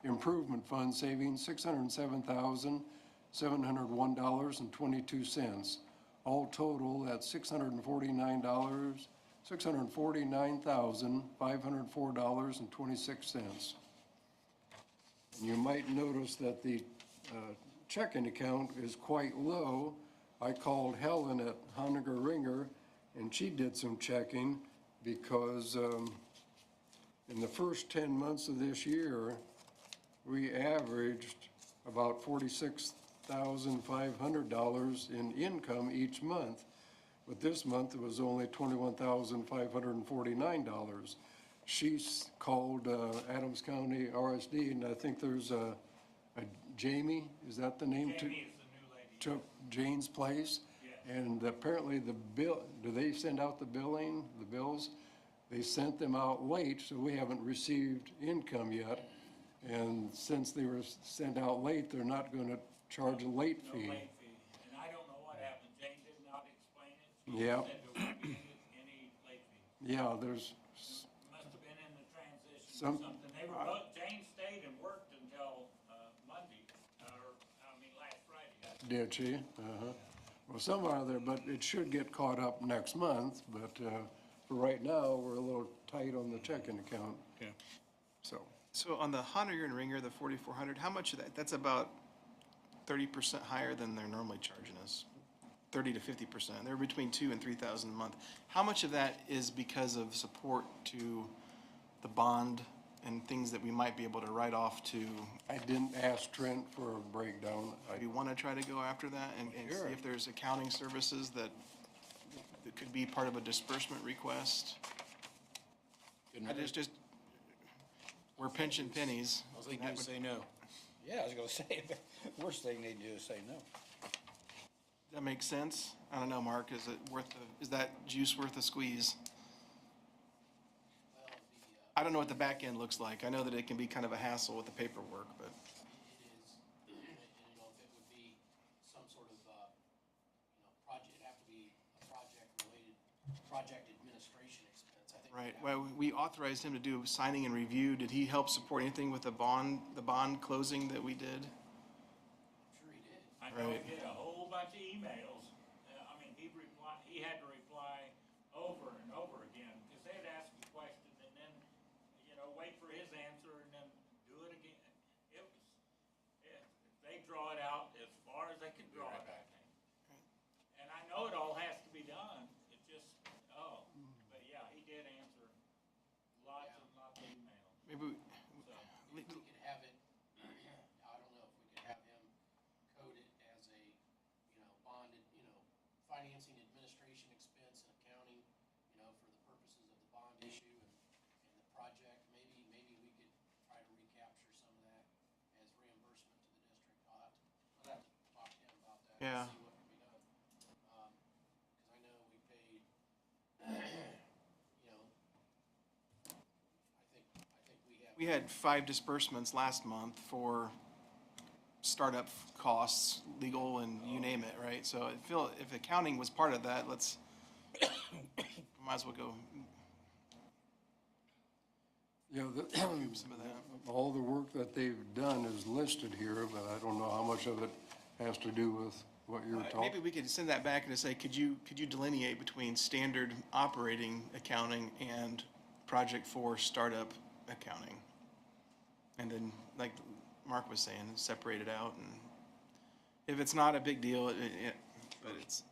improvement fund saving $607,701.22. All total, that's $649,504.26. And you might notice that the checking account is quite low. I called Helen at Honiger Ringer, and she did some checking because in the first 10 months of this year, we averaged about $46,500 in income each month. But this month, it was only $21,549. She's called Adams County RSD, and I think there's a Jamie, is that the name? Jamie is the new lady. Took Jane's place. Yes. And apparently the bill, do they send out the bills? They sent them out late, so we haven't received income yet. And since they were sent out late, they're not going to charge a late fee. No late fee. And I don't know what happened. Jane did not explain it. She Yeah. said there wouldn't be any late fee. Yeah, there's Must have been in the transition or Some- something. They were both, Jane stayed and worked until Monday, last Friday. Did she? Uh-huh. Well, some are there, but it should get caught up next month, but for right now, we're a little tight on the checking account. Yeah. So on the Honiger and Ringer, the 4,400, how much of that, that's about 30% higher than they're normally charging us, 30 to 50%. They're between 2,000 and 3,000 a month. How much of that is because of support to the bond and things that we might be able to write off to? I didn't ask Trent for a breakdown. Do you want to try to go after that and see Sure. if there's accounting services that could be part of a disbursement request? We're pinching pennies. All they do is say no. Yeah, I was gonna say, the worst thing they do is say no. That makes sense? I don't know, Mark, is that juice worth a squeeze? Well, I don't know what the back end looks like. I know that it can be kind of a hassle with the paperwork, but it is, and if it would be some sort of, project, it'd have to be a project-related, project administration expense, I think. right. Well, we authorized him to do signing and review. Did he help support anything with the bond closing that we did? I'm sure he did. I know Right. he did a whole bunch of emails. He had to reply over and over again, because they'd ask a question and then, wait for his answer and then do it again. They draw it out as far as they can draw it, I think. And I know it all has to be done, it just, but yeah, he did answer lots and lots of emails, Maybe, so. We could have it, I don't know if we could have him code it as a, bonded, financing administration expense and accounting, for the purposes of the bond issue and the project. Maybe we could try to recapture some of that as reimbursement to the district. I'll have to talk to him about that. Yeah. And see what can be done. Because I know we paid, I think we had 5 disbursements last month for startup costs, legal, and you name it, right? So I feel if accounting was part of that, might as well go some of that. All the work that they've done is listed here, but I don't know how much of it has to do with what you're Maybe talking. we could send that back and say, could you delineate between standard operating accounting and project for startup accounting? And then, like Mark was saying, separate it out, and if it's not a big deal, but it's,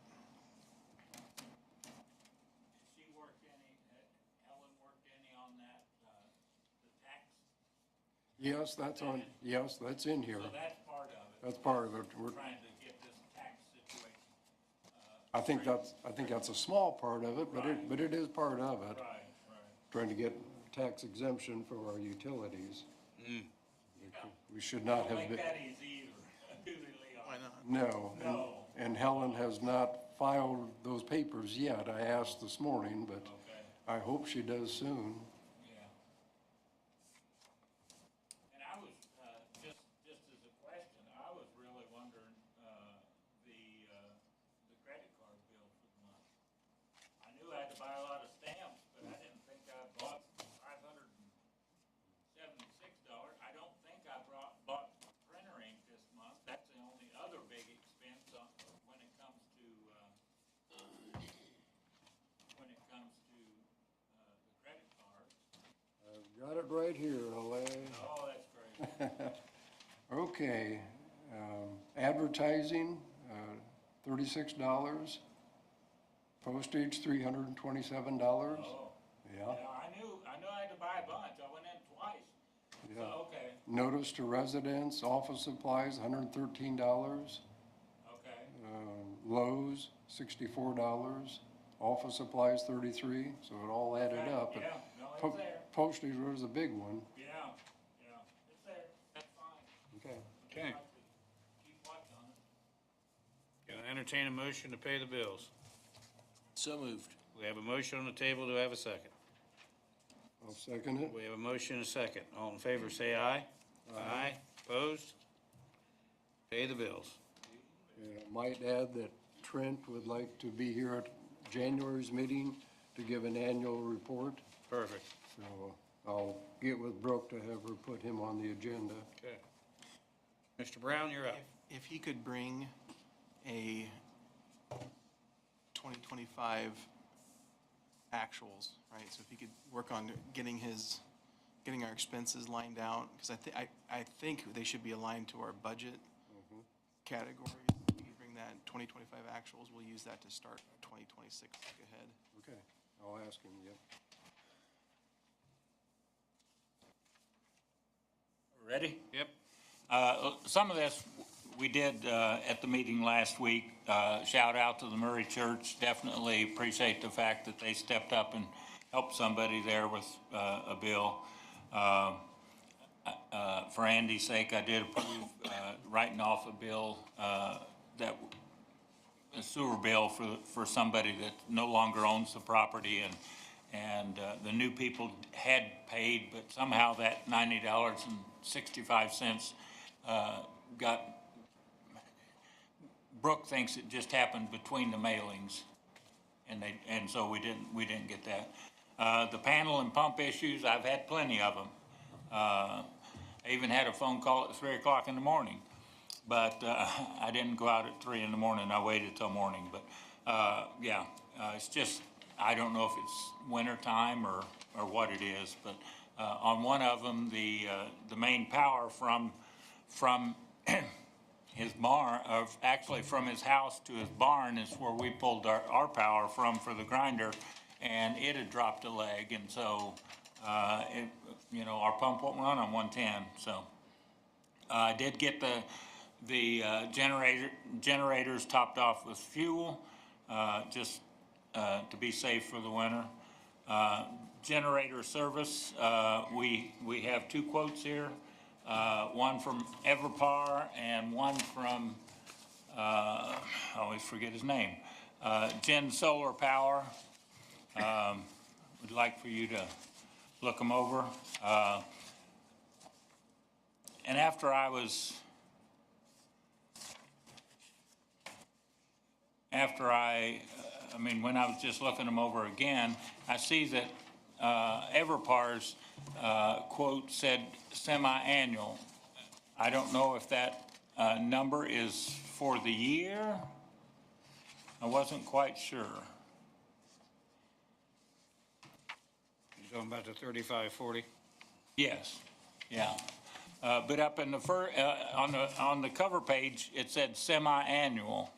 Helen worked any on that, the tax? Yes, that's in here. So that's part of it. That's part of it. We're trying to get this tax situation. I think that's a small part of it, but it is part of it. Right. Trying to get tax exemption for our utilities. We should not have Don't been. make that easy either, do they, Leon? why not? No. No. And Helen has not filed those papers yet. I asked this morning, but Okay, I hope she does soon. yeah. And I was, just as a question, I was really wondering, the credit card bill for the month. I knew I had to buy a lot of stamps, but I didn't think I bought $576. I don't Got it right here, LA. Oh, that's great. Okay, advertising, $36. Postage, $327. Oh, Yeah, yeah, I knew I had to buy a bunch. I went in twice. So, yeah. okay, Notice to residents, office supplies, $113. okay. Lowe's, $64. Office supplies, $33. So it all added Okay, up. but yeah, no, it's po- there. Postage was a big one. Yeah, yeah, it's there. That's fine. Okay. Okay. I'd like to keep watch on it. Can I entertain a motion to pay the bills? So moved. We have a motion on the table. Do I have a second? I'll second it. We have a motion and a second. All in favor, say aye. Aye. Opposed? Pay the bills. And I might add that Trent would like to be here at January's meeting to give an annual report. Perfect. So I'll get with Brooke to have her put him on the agenda. Okay. Mr. Brown, you're up. If he could bring a 2025 actuals, right? So if he could work on getting our expenses lined out, because I think they should be aligned to our budget categories. If you could bring that 2025 actuals, we'll use that to start 2026 look ahead. Okay, I'll ask him, yep. Ready? Yep. Some of this we did at the meeting last week. Shout out to the Murray Church. Definitely appreciate the fact that they stepped up and helped somebody there with a bill. For Andy's sake, I did approve writing off a bill, a sewer bill for somebody that no longer owns the property, and the new people had paid, but somehow that $90.65 got, Brooke thinks it just happened between the mailings, and so we didn't get that. The panel and pump issues, I've had plenty of them. I even had a phone call at 3 o'clock in the morning, but I didn't go out at 3 in the morning. I waited till morning, but yeah, it's just, I don't know if it's winter time or what it is, but on one of them, the main power from his barn, actually from his house to his barn is where we pulled our power from for the grinder, and it had dropped a leg, and so our pump won't run on 110. So I did get the generators topped off with fuel, just to be safe for the winter. Generator service, we have 2 quotes here. One from Everpar and one from, I always forget his name, Gen Solar Power. Would like for you to look them over. And after when I was just looking them over again, I see that Everpar's quote said semi-annual. I don't know if that number is for the year. I wasn't quite sure. You talking about the 3540? Yes, yeah. But up in the on the cover page, it said semi-annual.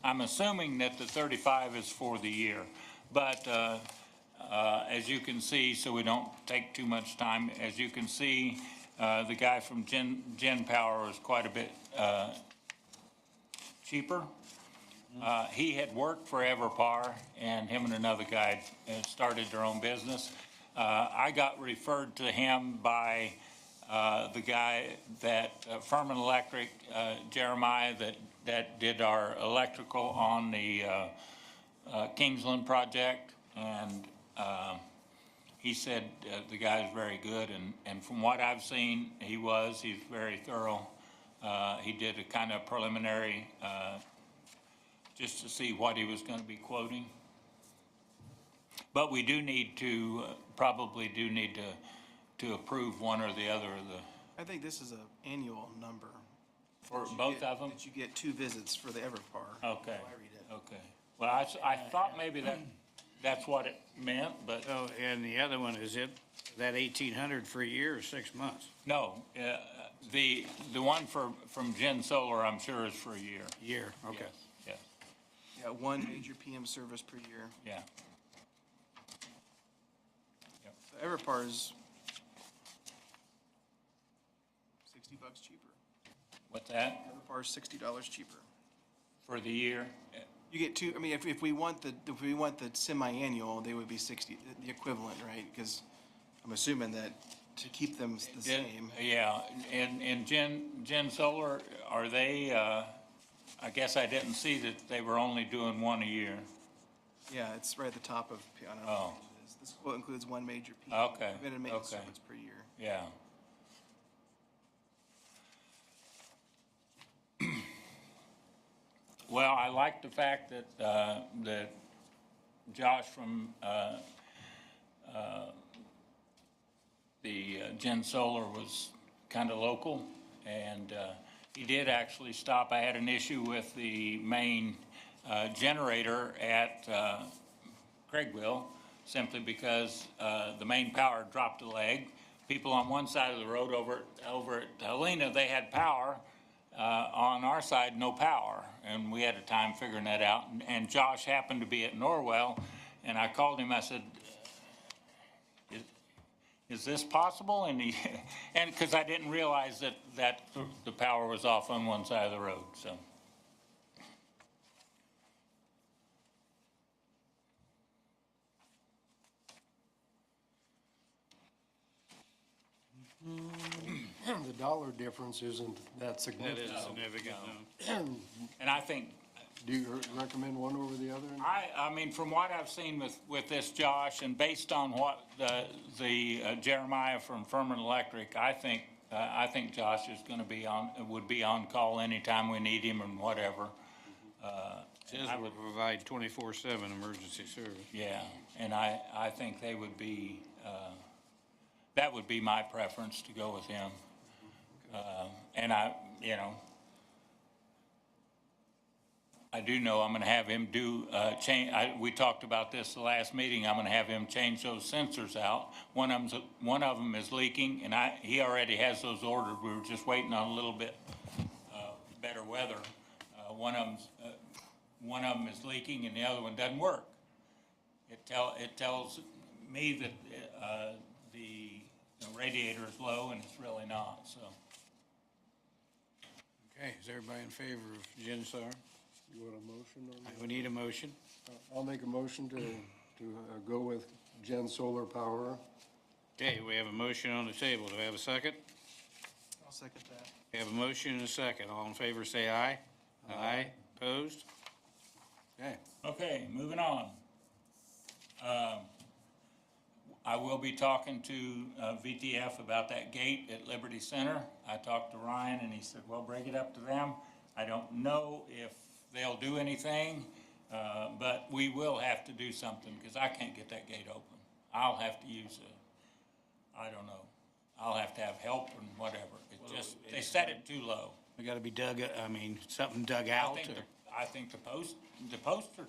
I'm assuming that the 35 is for the year, but as you can see, so we don't take too much time, as you can see, the guy from Gen Power is quite a bit cheaper. He had worked for Everpar, and him and another guy had started their own business. I got referred to him by the guy that Furman Electric, Jeremiah, that did our electrical on the Kingsland project, and he said the guy's very good, and from what I've seen, he's very thorough. He did a kind of preliminary just to see what he was going to be quoting. But we do need to, probably do need to approve one or the other of the, I think this is an annual number. for Did you both get- of them? Did you get 2 visits for the Everpar? Okay, I read it. okay. Well, I thought maybe that that's what it meant, but Oh, and the other one, is it that 1,800 for a year or 6 months? no, the one from Gen Solar, I'm sure is for a year. Year, okay. Yes, Yeah, one major PM service per year. yeah. So Everpar's $60 cheaper. What's that, Everpar's $60 cheaper. for the year? You get two, I mean, if we want the semi-annual, they would be 60, the equivalent, right? Because I'm assuming that to keep them the same. Yeah, and Gen Solar, are they, I guess I didn't see that they were only doing one a year. Yeah, it's right at the top of, I don't know Oh. what it is. This quote includes one major PM. Okay, Preventive maintenance okay. service per year. Yeah. Well, I like the fact that Josh from the Gen Solar was kind of local, and he did actually stop. I had an issue with the main generator at Craigville, simply because the main power dropped a leg. People on one side of the road over at Helena, they had power. On our side, no power, and we had a time figuring that out. And Josh happened to be at Norwell, and I called him. I said, "Is this possible?" And he, and because I didn't realize that the power was off on one side of the road, so. The dollar difference isn't that That significant. is significant, no. And I think, Do you recommend one over the other? I mean, from what I've seen with this Josh, and based on what the Jeremiah from Furman Electric, I think Josh is gonna be would be on call anytime we need him and whatever. Says we provide 24/7 emergency service. Yeah, and I think they would be, that would be my preference, to go with him. And I do know I'm gonna have him do, we talked about this the last meeting, I'm gonna have him change those sensors out. One of them is leaking, and he already has those ordered, we were just waiting on a little bit, better weather. One of them is leaking and the other one doesn't work. It tells me that, the radiator is low, and it's really not, so. Okay, is everybody in favor of Gen Solar? You want a motion on that? We need a motion. I'll make a motion to go with Gen Solar Power. Okay, we have a motion on the table. Do we have a second? I'll second that. We have a motion and a second. All in favor, say aye. Aye. Opposed? Okay. Okay, moving on. I will be talking to VTF about that gate at Liberty Center. I talked to Ryan, and he said, well, bring it up to them. I don't know if they'll do anything, but we will have to do something, because I can't get that gate open. I'll have to use I don't know, I'll have to have help and whatever. They set it too low. We gotta be something dug out or? I think the posts are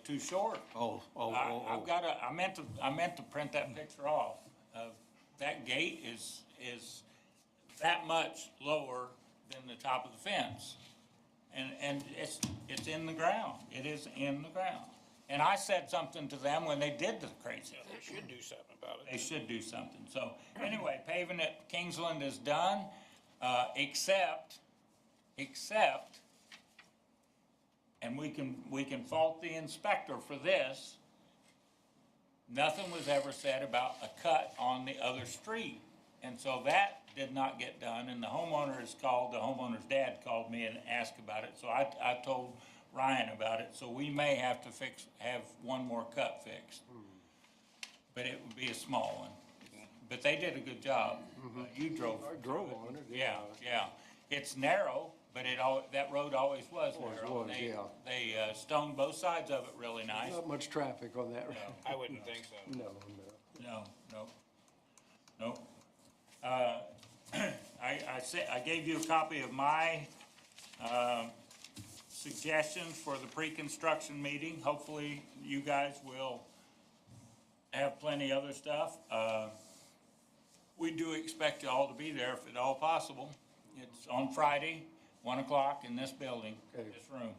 too short. I meant to print that picture off. That gate is that much lower than the top of the fence. And it's in the ground. It is in the ground. And I said something to them when they did the crazy. They should do something about it. They should do something. So anyway, paving at Kingsland is done, except, and we can fault the inspector for this, nothing was ever said about a cut on the other street. And so that did not get done, and the homeowner's dad called me and asked about it, so I told Ryan about it, so we may have to have one more cut fixed. But it would be a small one. But they did a good job. You drove. I drove on it. Yeah. It's narrow, but that road always was narrow. was, yeah. They stoned both sides of it really nice. Not much traffic on that road. I wouldn't think so. No. I gave you a copy of my suggestions for the pre-construction meeting. Hopefully, you guys will have plenty other stuff. We do expect you all to be there if at all possible. It's on Friday, 1 o'clock in this building, Okay. this room.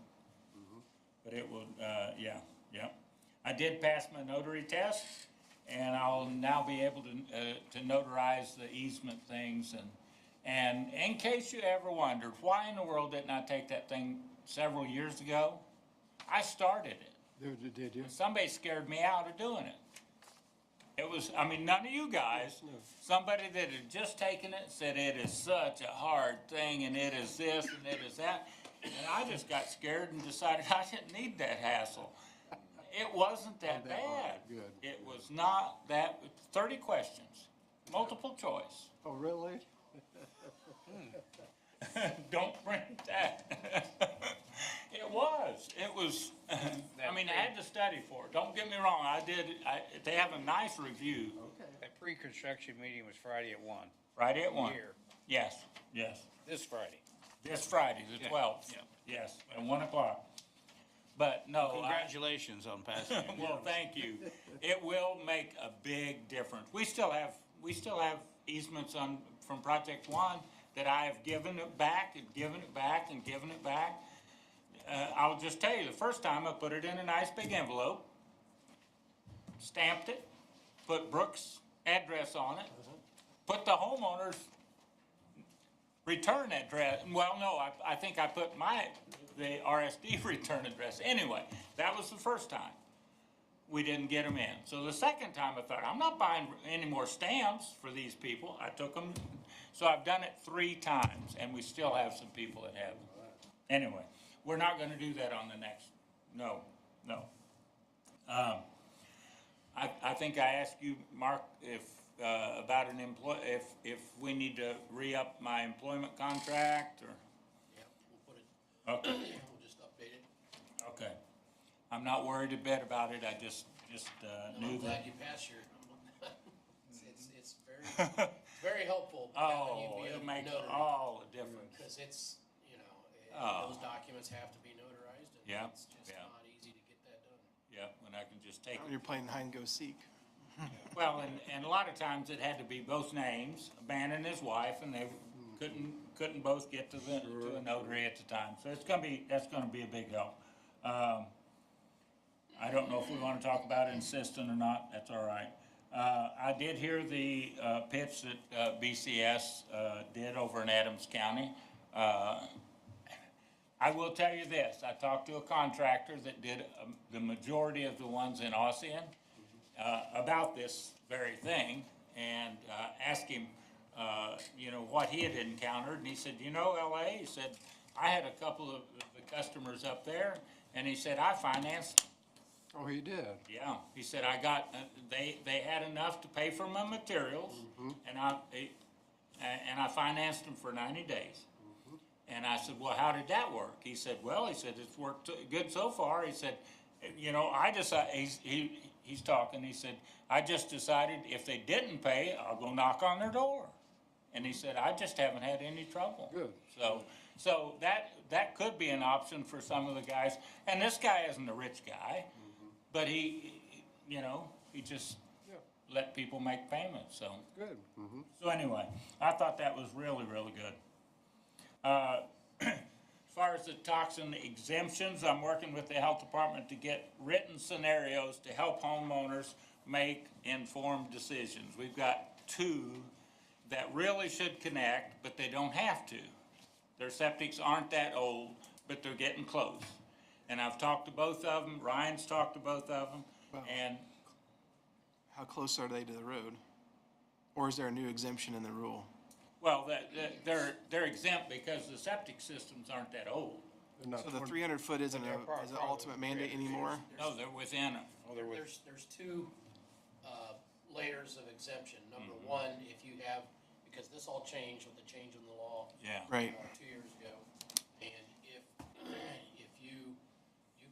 But it will, yeah. I did pass my notary test, and I'll now be able to notarize the easement things. And in case you ever wondered, why in the world didn't I take that thing several years ago? I started it. Did you? Somebody scared me out of doing it. It was, I mean, none of you guys, somebody that had just taken it said it is such a hard thing and it is this and it is that. And I just got scared and decided I didn't need that hassle. It wasn't that that hard. bad. Good. It was not that, 30 questions, multiple choice. Oh, really? Don't print that. It was, I mean, I had to study for it. Don't get me wrong, they have a nice review. Okay. That pre-construction meeting was Friday at 1, Friday at 1. Here. Yes. this Friday. This Friday, the 12th. yeah. Yes, at 1 o'clock. But no, Congratulations on passing it. well, thank you. It will make a big difference. We still have easements from Project One that I have given it back and given it back and given it back. I'll just tell you, the first time I put it in a nice big envelope, stamped it, put Brooks' address on it, put the homeowner's return address, well, no, I think I put the RSD return address. Anyway, that was the first time we didn't get them in. So the second time I thought, I'm not buying any more stamps for these people. I took them, so I've done it 3 times, and we still have some people that have. Anyway, we're not gonna do that on the next, no. I think I asked you, Mark, if, about if we need to re-up my employment contract, or, Yeah, we'll put it, okay, we'll just update it. okay. I'm not worried a bit about it, I just And knew I'm glad that. you passed your, it's very helpful. Oh, it'll make all the difference. Because it's, Oh. those documents have to be notarized, and Yeah, it's just yeah. not easy to get that done. Yeah, when I can just take it. You're playing hide and go seek. Well, and a lot of times it had to be both names, a man and his wife, and they couldn't both get to a notary at the time. So that's gonna be a big help. I don't know if we wanna talk about insistent or not, that's all right. I did hear the, pitch that, BCS, did over in Adams County. I will tell you this, I talked to a contractor that did, the majority of the ones in Ossian, about this very thing, and asked him, what he had encountered, and he said, LA, he said, I had a couple of the customers up there, and he said, I financed, Oh, he did? yeah, he said, I got, they had enough to pay for my materials, and I financed them for 90 days. And I said, well, how did that work? He said, it's worked good so far. He said, I decided, he's talking, he said, I just decided if they didn't pay, I'll go knock on their door. And he said, I just haven't had any trouble. Good. So that could be an option for some of the guys. And this guy isn't a rich guy, but he just Yeah, let people make payments, so. good. So anyway, I thought that was really, really good. As far as the toxin exemptions, I'm working with the health department to get written scenarios to help homeowners make informed decisions. We've got 2 that really should connect, but they don't have to. Their septics aren't that old, but they're getting close. And I've talked to both of them, Ryan's talked to both of them, and How close are they to the road? Or is there a new exemption in the rule? well, they're exempt because the septic systems aren't that old. They're not So the 20 300-foot isn't an ultimate mandate anymore? No, they're within, There's 2 layers of exemption. Number 1, if you have, because this all changed with the change in the law yeah. Right. 2 years ago, and if you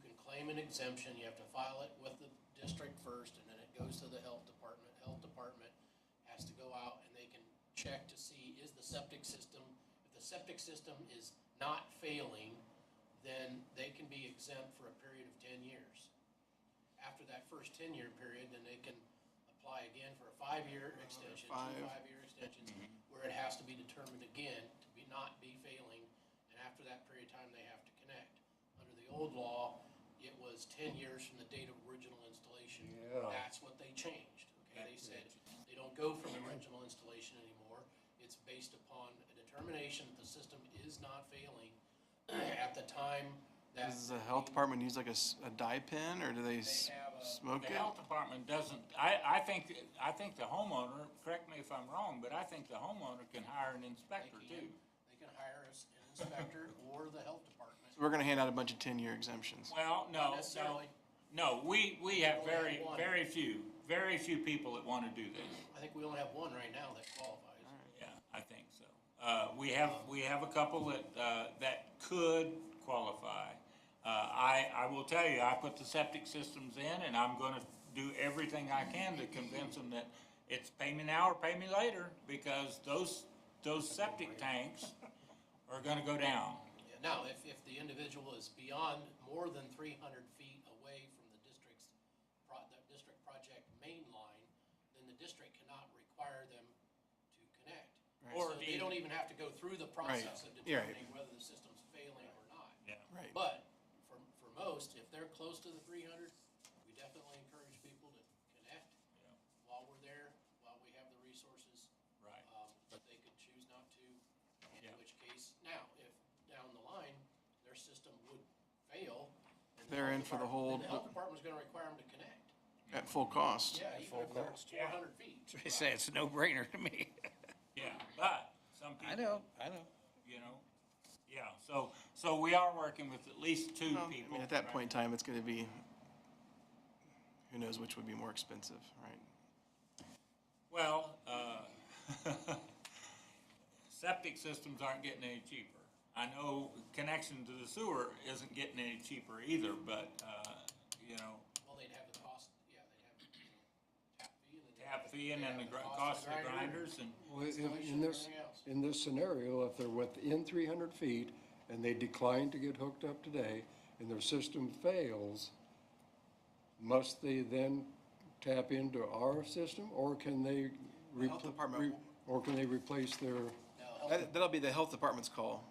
can claim an exemption, you have to file it with the district first, and then it goes to the health department. Health department has to go out and they can check to see, is the septic system, if the septic system is not failing, then they can be exempt for a period of 10 years. After that first 10-year period, then they can apply again for a 5-year extension, 2 5. 5-year extensions, where it has to be determined again to be, not be failing, and after that period of time, they have to connect. Under the old law, it was 10 years from the date of original installation. Yeah. That's what they changed, okay? They said they don't go from original installation anymore. It's based upon a determination that the system is not failing at the time that. Does the health department use like a dye pen, or do they have a- smoke The it? health department doesn't, I think the homeowner, correct me if I'm wrong, but I think the homeowner can hire an inspector too. They can hire an inspector or the health department. So we're gonna hand out a bunch of 10-year exemptions. Well, Not no, necessarily. no, we have Only have one. very few people that wanna do this. I think we only have one right now that qualifies. Yeah, I think so. We have a couple that could qualify. I will tell you, I put the septic systems in, and I'm gonna do everything I can to convince them that it's pay me now or pay me later, because those septic tanks are gonna go down. Yeah, now, if the individual is beyond more than 300 feet away from the district's, the district project main line, then the district cannot require them to connect. Or So they don't even have to go through the process of You're right. determining whether the system's failing or not. Yeah. Right. But for most, if they're close to the 300, we definitely encourage people to connect Yeah. while we're there, while we have the resources. Right. But they could choose not to, in Yeah. which case, now, if down the line, their system would fail. then They're in health for the department- whole- then The health department's gonna require them to connect. At full cost. Yeah, even if they're 400 feet. They say it's a no-brainer to me. Yeah, but some people. I know. You know, yeah, so we are working with at least two Well, I people. mean, at that point in time, it's gonna be, who knows which would be more expensive, right? Well, septic systems aren't getting any cheaper. I know connection to the sewer isn't getting any cheaper either, but, you know, Well, they'd have the cost, yeah, they'd have tap fee and then. tap fee and then they'd the have cost of the grinder, grinders and, Well, if- installation, in this, everything else. in this scenario, if they're within 300 feet and they decline to get hooked up today and their system fails, must they then tap into our system, or can they? The health department- Or can they replace their, No, health That'll be the health department's call.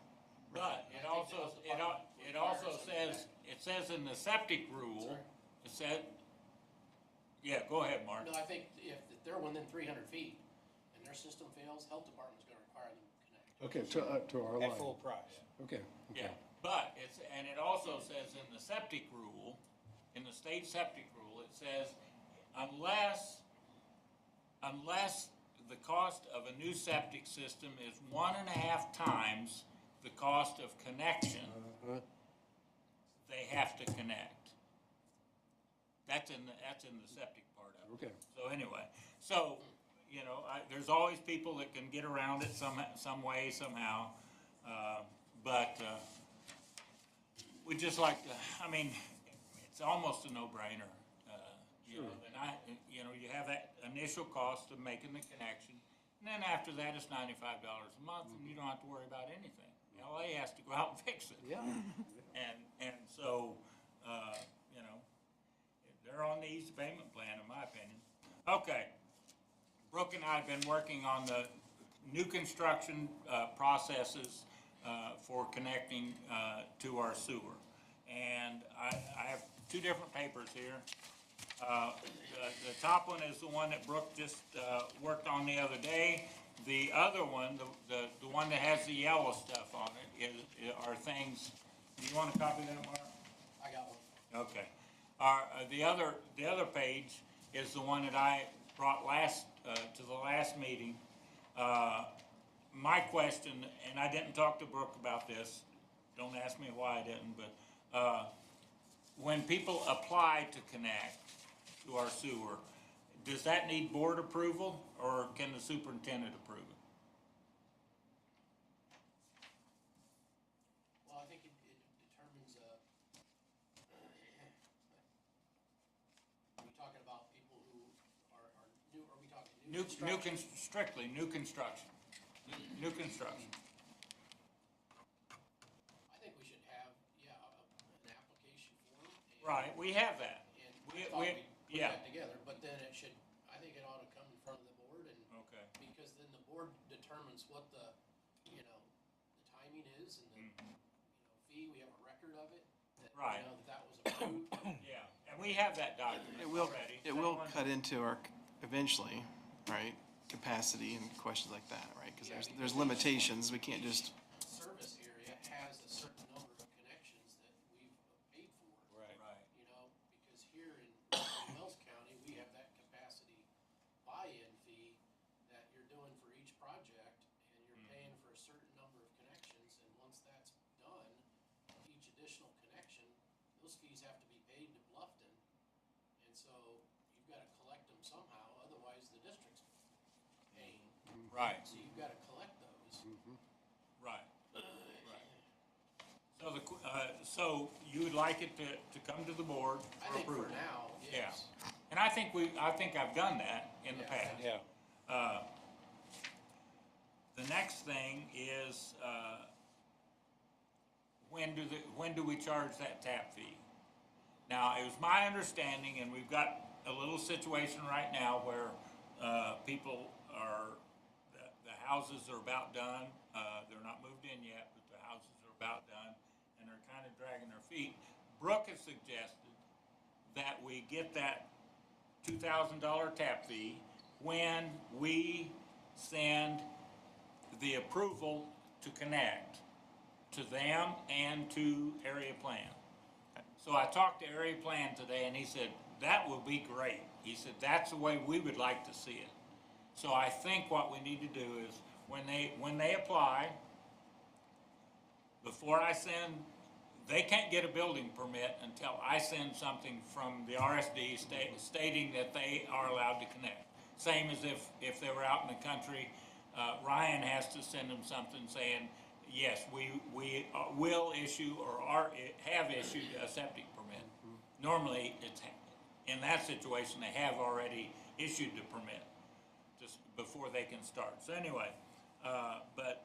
but Yeah, it I think the also, health department it also requires them to says, it says in the septic rule, Sorry. it said, yeah, go ahead, Mark. No, I think if they're within 300 feet and their system fails, health department's gonna require them to connect. okay, to our line? At full price. Okay, Yeah, okay. but and it also says in the septic rule, in the state septic rule, it says unless the cost of a new septic system is 1.5 times the cost of connection, Uh, they have to connect. That's in the septic part of it. Okay. So anyway, you know, there's always people that can get around it some way, somehow. But we just like to, I mean, it's almost a no-brainer. You know, and you have that initial cost of making the connection. And then after that, it's $95 a month and you don't have to worry about anything. LA has to go out and fix it. Yeah. And so, you know, they're on the easy payment plan, in my opinion. Okay. Brooke and I have been working on the new construction processes for connecting to our sewer. And I have two different papers here. The top one is the one that Brooke just worked on the other day. The other one, the one that has the yellow stuff on it, are things. Do you want a copy of that, Mark? I got one. Okay. The other page is the one that I brought to the last meeting. My question, and I didn't talk to Brooke about this, don't ask me why I didn't, but when people apply to connect to our sewer, does that need board approval, or can the superintendent approve it? Well, I think it determines, are we talking about people who are new, are we talking new construction? Strictly new construction. New construction. I think we should have, yeah, an application form. Right, we have that. And We- I thought we- we'd put yeah. that together, but then it should, I think it ought determines what the, you know, the timing is and the, you know, fee, we have a record of it. That, Right. You know, that was approved. Yeah, and we have that document It will, already. it will Someone- cut into our, eventually, right, capacity and questions like that, right? Because Yeah, there's limitations, we can't just, Service area has a certain number of connections that we've paid for. Right. Right. You know, because here in Wells County, we have that capacity buy-in fee that you're doing for each project, and you're paying for a certain number of connections, and once that's done, each additional connection, those fees have to be paid to Bluffton, and so you've gotta collect them somehow, otherwise the district's paying, Right, so you've gotta collect those. right, right. So so you would like it to come to the board I for think for approval? now, Yeah. yes. And I think I've done that in the Yeah. past. Yeah. The next thing is, when do we charge that tap fee? Now, it was my understanding, and we've got a little situation right now where, people are, the houses are about done, they're not moved in yet, but the houses are about done, and they're kind of dragging their feet. Brooke has suggested that we get that $2,000 tap fee when we send the approval to connect to them and to Area Plan. So I talked to Area Plan today, and he said, that would be great. He said, that's the way we would like to see it. So I think what we need to do is, when they apply, before I send, they can't get a building permit until I send something from the RSD stating that they are allowed to connect. Same as if they were out in the country, Ryan has to send them something saying, yes, we will issue or have issued a septic permit. Normally, it's, in that situation, they have already issued the permit just before they can start. So anyway, but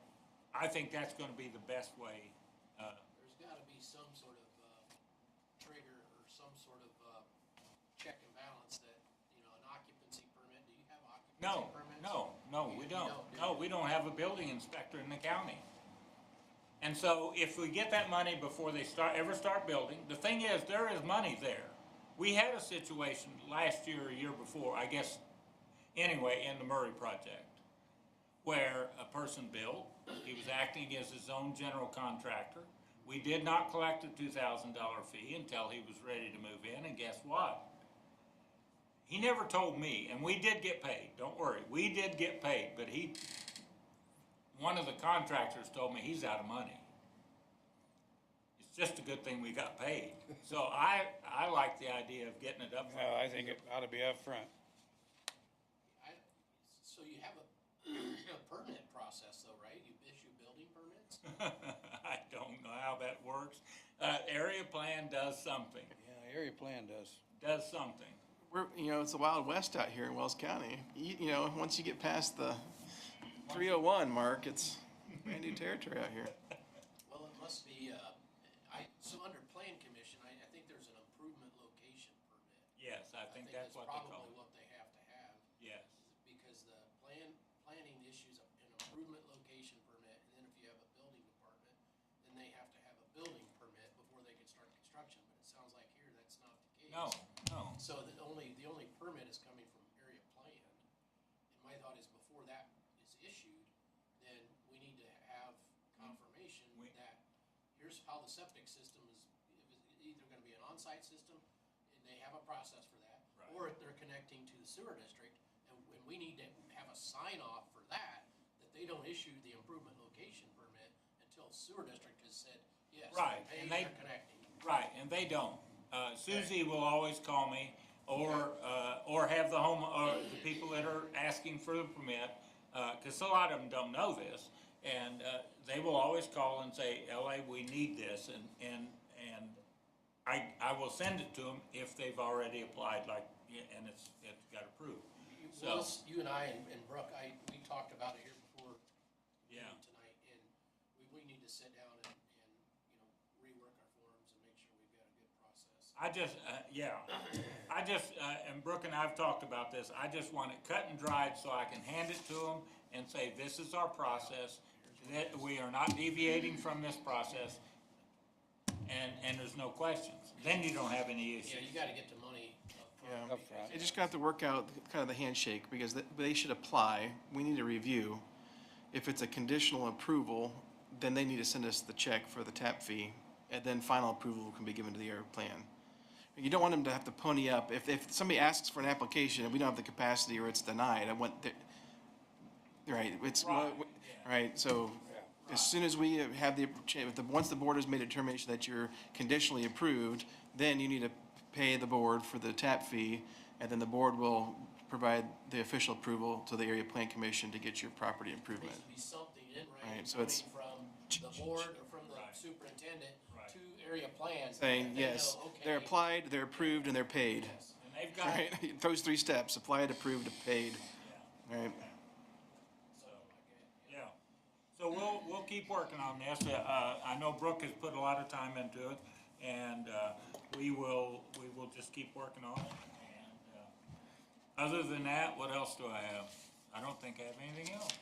I think that's gonna be the best way. There's gotta be some sort of, trigger or some sort of, check and balance that, you know, an occupancy permit, do you have occupancy permits? No, we You don't. don't, do No, you? we don't have a building inspector in the county. And so if we get that money before they ever start building, the thing is, there is money there. We had a situation last year or year before, I guess, anyway, in the Murray project, where a person built, he was acting as his own general contractor. We did not collect a $2,000 fee until he was ready to move in, and guess what? He never told me, and we did get paid, don't worry, we did get paid, but one of the contractors told me he's out of money. It's just a good thing we got paid. So I like the idea of getting it up front. Well, I think it ought to be up front. So you have a permit process though, right? You issue building permits? I don't know how that works. Area Plan does something, Yeah, area plan does. something. it's the Wild West out here in Wells County. Once you get past the 301 mark, it's brand new territory out here. Well, it must be, so under Plan Commission, I think there's an improvement location permit. Yes, I think that's what they call probably it. what they have to have. Yes, Because the planning issues an improvement location permit, and then if you have a building department, then they have to have a building permit before they can start construction, but it sounds like here that's not the case. no. So the only permit is coming from area plan, and my thought is before that is issued, then we need to have confirmation that here's how the septic system is either gonna be an on-site system, and they have a process for that, Right. or if they're connecting to the sewer district, and we need to have a sign off for that they don't issue the improvement location permit until sewer district has said, yes, Right, they're and paying, they're connecting. Right, and they don't. Susie will always call me, or have the the people that are asking for the permit, cause a lot of them don't know this, and, they will always call and say, LA, we need this, and I will send it to them if they've already applied, and it's got approved. So, You and I and Brooke, we talked about it here before yeah. tonight, and we need to sit down and rework our forms and make sure we've got a good process. And Brooke and I've talked about this, I just want it cut and dried so I can hand it to them and say, this is our process, that we are not deviating from this process, and there's no questions. Then you don't have any Yeah, issues. you gotta get the money Yeah. upfront. because- They just got to work out kind of the handshake, because they should apply, we need a review. If it's a conditional approval, then they need to send us the check for the tap fee, and then final approval can be given to the area plan. You don't want them to have to pony up, if somebody asks for an application and we don't have the capacity or it's denied, right, it's, Right, right, so as soon as we have once the board has made a determination that you're conditionally approved, then you need to pay the board for the tap fee, and then the board will provide the official approval to the area plan commission to get your property improvement. Needs to be something in Right, writing so coming it's- from the board or from the Right. superintendent Right. to area plans. Saying, that they yes, know, okay, they're applied, they're approved, and they're paid. yes. And they've got, Right, those three steps, applied, approved, paid, right? so, yeah. So we'll keep working on this. I know Brooke has put a lot of time into it, and, we will just keep working on it. And, other than that, what else do I have? I don't think I have anything else.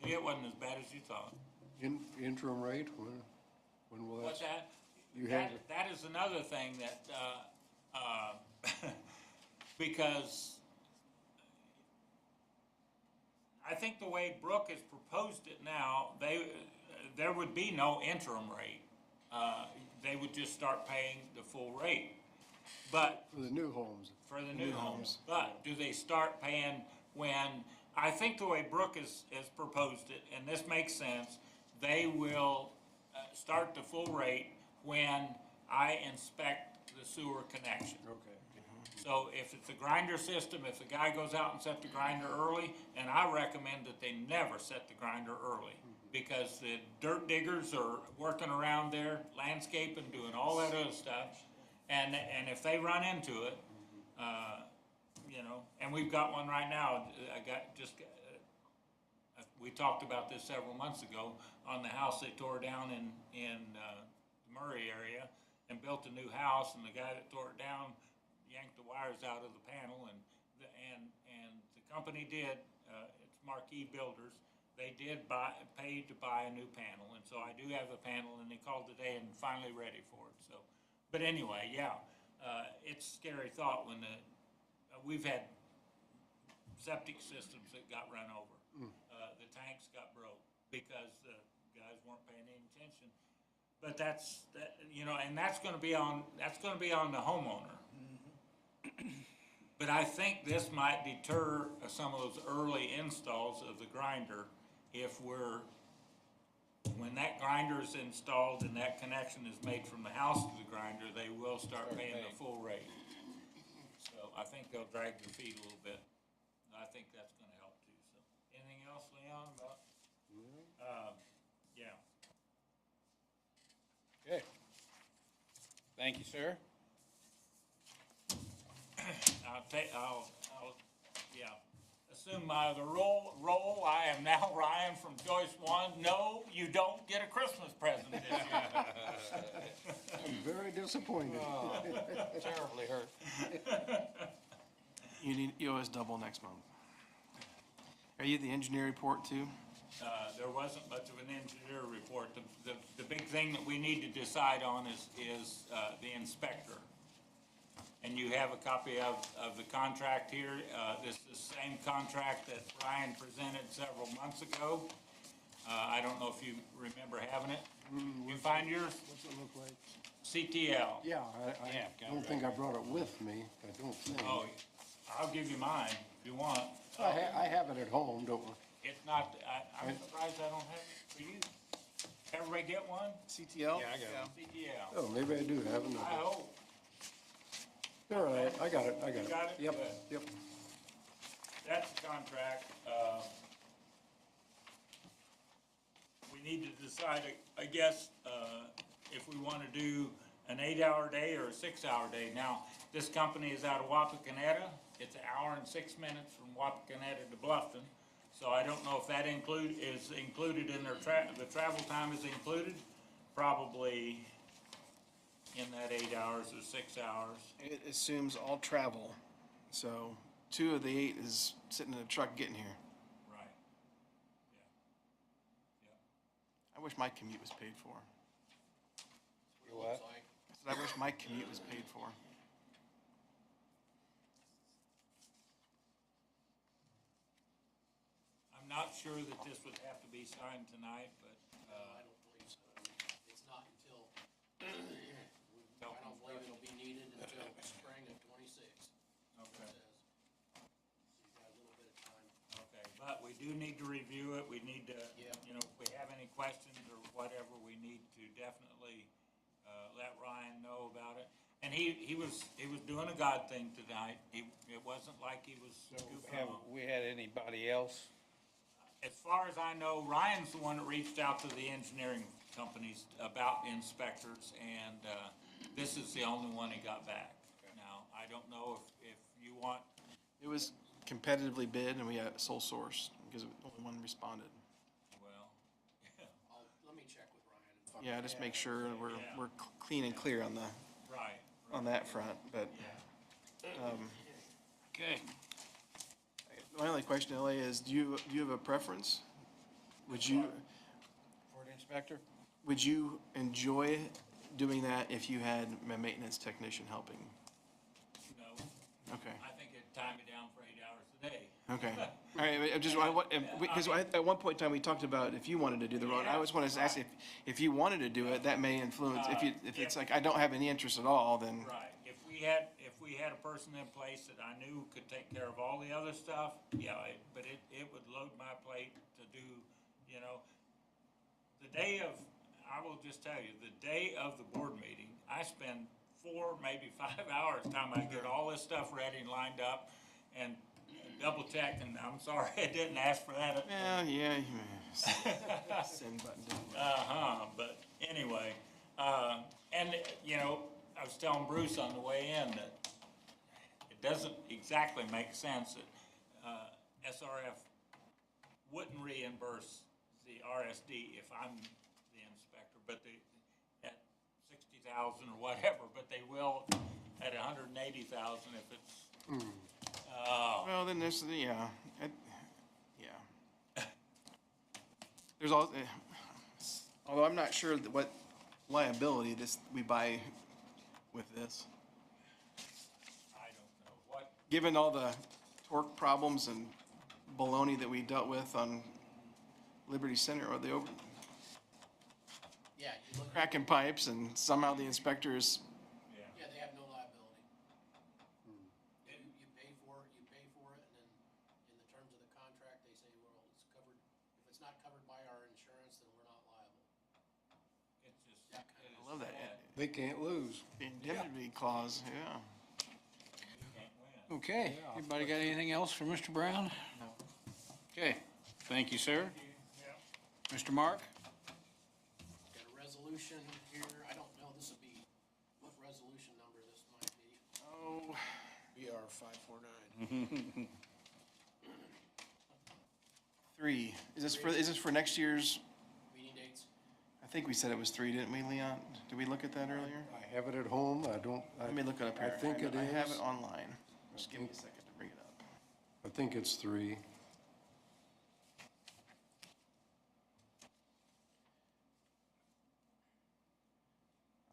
See, it wasn't as bad as you thought. Interim rate, when will What's that? that? You have it. That is another thing that, because I think the way Brooke has proposed it now, there would be no interim rate. They would just start paying the full rate. But For the new homes. for the new homes. But do they start paying when, I think the way Brooke has proposed it, and this makes sense, they will start the full rate when I inspect the sewer connection. Okay. So if it's a grinder system, if the guy goes out and set the grinder early, and I recommend that they never set the grinder early, because the dirt diggers are working around there, landscaping, doing all that other stuff, and if they run into it, you know, and we've got one right now, we talked about this several months ago, on the house they tore down in the Murray area, and built a new house, and the guy that tore it down yanked the wires out of the panel, and the company did, it's Marquee Builders, they did pay to buy a new panel, and so I do have a panel, and they called today and finally ready for it, so. But anyway, yeah, it's a scary thought when we've had septic systems that got run over. The tanks got broke because the guys weren't paying any attention. But you know, and that's gonna be on the homeowner. But I think this might deter some of those early installs of the grinder if when that grinder is installed and that connection is made from the house to the grinder, they will start paying the full rate. So I think they'll drag their feet a little bit. I think that's gonna help too, so. Anything else, Leon, about? Yeah. Okay. Thank you, sir. Assume the role, I am now Ryan from Joyce One. No, you don't get a Christmas present this year. I'm very disappointed. Terribly hurt. You owe us double next month. Are you the engineer report too? There wasn't much of an engineer report. The big thing that we need to decide on is the inspector. And you have a copy of the contract here. This is the same contract that Ryan presented several months ago. I don't know if you remember having it. You find yours? What's it look like? CTL. Yeah, I don't think I brought it with me, I don't think. Oh, I'll give you mine if you want. I have it at home, don't I? It's not, I'm surprised I don't have it for you. Everybody get one? CTL? Yeah, I got CTL. Oh, maybe I do have it. I hope. All right, I got it. You got it? Yep, Good. yep. That's the contract. We need to decide, I guess, if we want to do an 8-hour day or a 6-hour day. Now, this company is out of Wapakoneta. It's an hour and 6 minutes from Wapakoneta to Bluffton. So I don't know if that is included in their the travel time is included, probably in that 8 hours or 6 hours. It assumes all travel, so 2 of the 8 is sitting in a truck getting here. Right. wish my commute was paid for. That's what it looks like. I said, I wish my commute was paid for. I'm not sure that this would have to be signed tonight, but, I don't believe so. It's not until, I don't believe it'll be needed until spring of '26. okay, So you've got a little bit of time. okay. But we do need to review it. We need to, Yeah. you know, if we have any questions or whatever, we need to definitely, let Ryan know about it. And he was doing a God thing tonight. It wasn't like he was goofing Have off. we had anybody else? As far as I know, Ryan's the one that reached out to the engineering companies about inspectors, and this is the only one he got back. Now, I don't know if you want, It was competitively bid and we had sole source because only one responded. well, Let me check with Ryan and find Yeah, just make sure we're, Yeah. we're clean and clear on the, right. on that front, but, Okay. my only question, LA, is do you have a preference? Would you, For the inspector? would you enjoy doing that if you had a maintenance technician helping? No, Okay, I think it'd tie me down for 8 hours a day. okay. All right, I just, because at one point in time, we talked about if you wanted to do the road. I always wanted to ask if you wanted to do it, that may influence, if it's like, I don't have any interest at all, then, Right, if we had a person in place that I knew could take care of all the other stuff, yeah, but it would load my plate to do, you know, the day of, I will just tell you, the day of the board meeting, I spend 4, maybe 5 hours time I get all this stuff ready and lined up and double check, and I'm sorry, I didn't ask for that. yeah, send button down. But anyway, and, you know, I was telling Bruce on the way in that it doesn't exactly make sense that, SRF wouldn't reimburse the RSD if I'm the inspector, but they, at 60,000 or whatever, but they will at 180,000 if it's, Well, then there's, yeah, yeah. There's all, although I'm not sure that what liability we buy with this. I don't know what, Given all the torque problems and baloney that we dealt with on Liberty Center, or the Yeah, you look, cracking pipes, and somehow the inspectors, yeah. yeah, they have no liability. You pay for it, and then in the terms of the contract, they say, well, it's covered, if it's not covered by our insurance, then we're not liable. It's just. That kind I love that, They can't lose. the indemnity clause, yeah. You can't win. Okay, anybody got anything else for Mr. Brown? No. Okay, thank you, sir. Mr. Mark? Got a resolution here, I don't know, this would be, what resolution number this might be. Oh, BR 549. 3. Is this for next year's? Meeting dates? I think we said it was 3, didn't we, Leon? Did we look at that earlier? I have it at home, Let me look it up I here. think it I have is. it online. Just give me a second to bring it up. I think it's 3.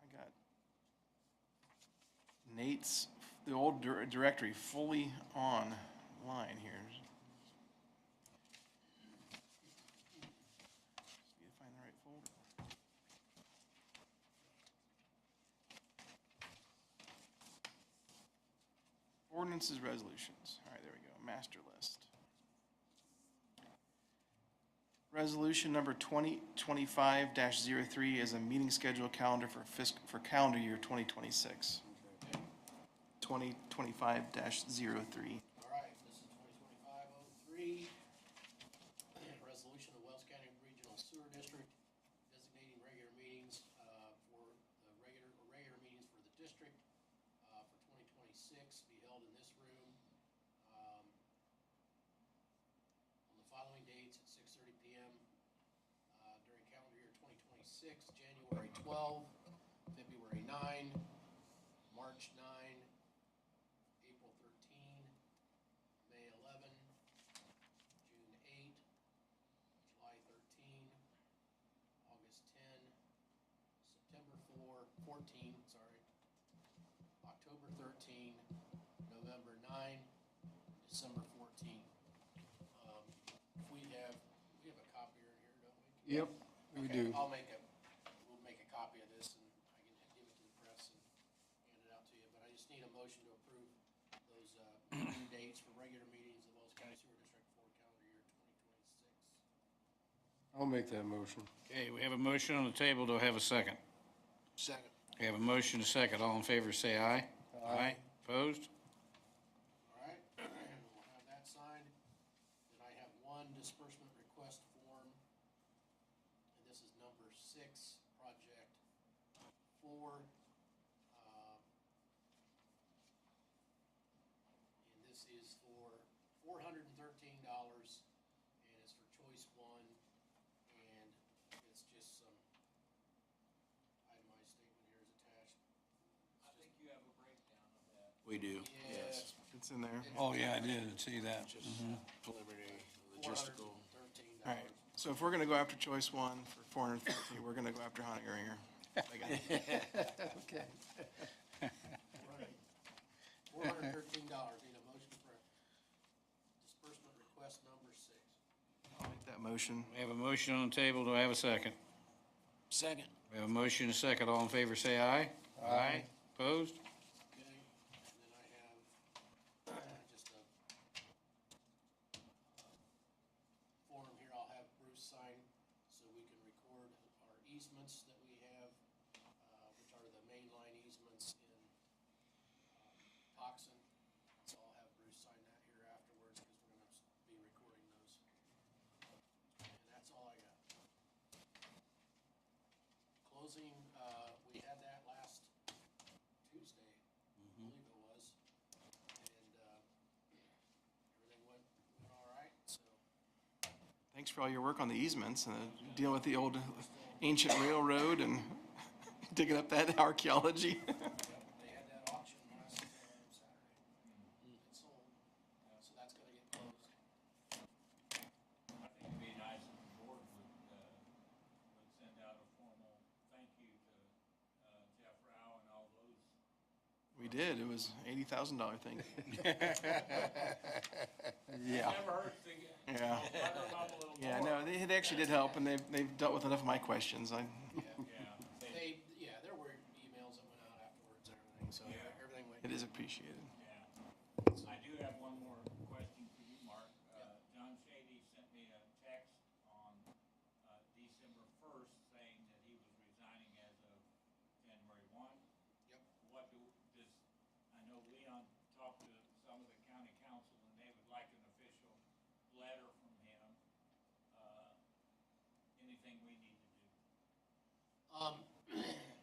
I got Nate's, the old directory fully online here. Just need to find the right folder. Ordinances, resolutions. All right, there we go. Master list. Resolution number 2025-03 is a meeting schedule calendar for calendar year 2026. 2025-03. All right, this is 2025-03. Resolution of Wells County Regional Sewer District designating regular meetings for the regular meetings for the district for 2026 be held in this room on the following dates at 6:30 p.m. During calendar year 2026, January 12, February 9, March 9, April 13, May 11, June 8, July 13, August 14, sorry. October 13, November 9, December 14. We have a copier in here, don't we? Yep, we Okay, do. we'll make a copy of this and I can give it to the press and hand it out to you. But I just need a motion to approve those meeting dates for regular meetings of Wells County Sewer District for calendar year 2026. I'll make that motion. Okay, we have a motion on the table. Do I have a second? Second. We have a motion, a second. All in favor, say aye. Aye. Opposed? All right, we'll have that signed. Then I have one disbursement request form. And this is number 6, project 4. And this is for $413, and it's for choice 1. And it's just some itemized statement here is attached. I think you have a breakdown of that. We do. Yes. It's in there. Oh, yeah, I did see that. Preliminary logistical. $413. All right, so if we're gonna go after choice 1 for 450, we're gonna go after Hunter Ringer. Okay. $413, need a motion for disbursement request number 6. I'll make that motion. We have a motion on the table. Do I have a second? Second. We have a motion, a second. All in favor, say aye. Aye. Opposed? Okay, and then I have just a form here I'll have Bruce sign so we can record our easements that we have, which are the mainline easements in Toxin. So I'll have Bruce sign that here afterwards because we're gonna be recording those. And that's all I got. Closing, we had that last Tuesday, I believe it was. And, everything went all right, so. Thanks for all your work on the easements and dealing with the old ancient railroad and digging up that archaeology. They had that auction last Saturday. It sold, so that's gonna get closed. I think it'd be nice if the board would send out a formal thank you to Jeff Rao and all those. We did, it was $80,000 thing. Yeah. Never hurts to get, Yeah. butter them up a little more. Yeah, no, they actually did help, and they've dealt with enough of my questions. Yeah, There were emails that went out afterwards and everything, so everything went. It is appreciated. yeah. I do have one more question for you, Mark. John Shady sent me a text on December 1st saying that he was resigning as of January 1. Yep. What does, I know Leon talked to some of the county council and they would like an official letter from him. Anything we need to do?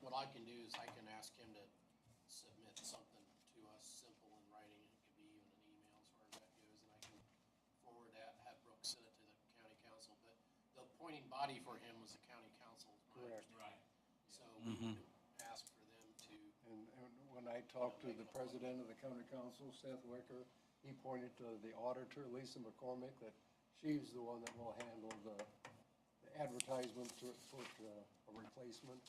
What I can do is I can ask him to submit something to us, simple in writing. It could be even an email as far as that goes, and I can forward that, have Brooke send it to the county council. But the appointing body for him was the county council, is my Correct. understanding. So we need to ask for them to, And when I talked to the president of the county council, Seth Wicker, he pointed to the auditor, Lisa McCormick, that she's the one that will handle the advertisement to put a replacement.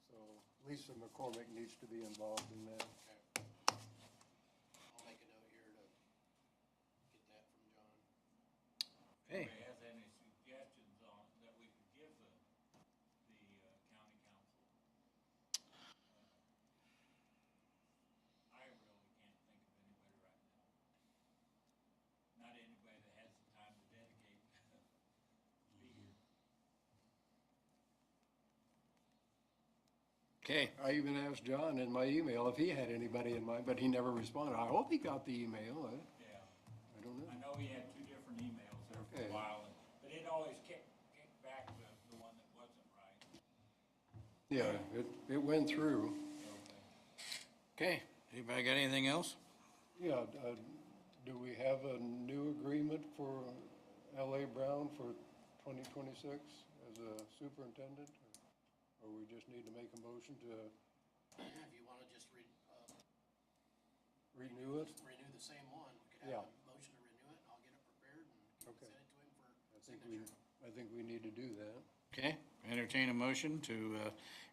So Lisa McCormick needs to be involved in that. okay. I'll make a note here to get that from John. Hey. Anybody has any suggestions on, that we could give the county council? I really can't think of anybody right now. Not anybody that has the time to dedicate to be here. Okay, I even asked John in my email if he had anybody in mind, but he never responded. I hope he got the email. Yeah. I don't know. I know he had 2 different emails there for Okay. a while, but it always kicked back to the one that wasn't right. Yeah, it went through. okay. Anybody got anything else? Yeah, do we have a new agreement for L.A. Brown for 2026 as a superintendent? Or we just need to make a motion to If you wanna just renew it? renew the same one, we could Yeah. have a motion to renew it, and I'll get it prepared and Okay. send it to him for I signature. think we need to do that. Okay, entertain a motion to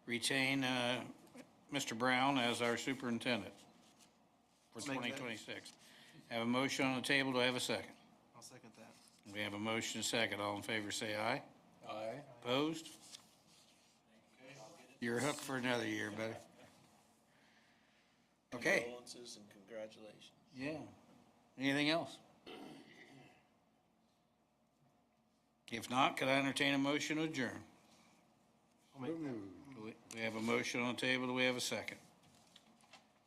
retain Mr. Brown as our superintendent for Make that. 2026. Have a motion on the table. Do I have a second? I'll second that. We have a motion, second. All in favor, say aye. Aye. Opposed? You're hooked for another year, buddy. Okay, Condolences and congratulations. yeah. Anything else? If not, could I entertain a motion to adjourn? I'll make that. We have a motion on the table. Do we have a second?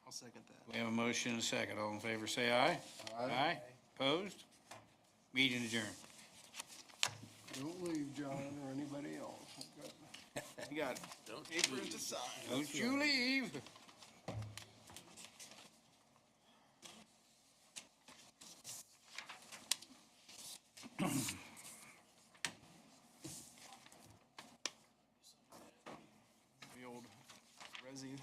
I'll second that. We have a motion and a second. All in favor, say aye. Aye. Opposed? Meeting adjourned. Don't leave, John, or anybody else. You got papers to sign. Don't you leave. The old Resi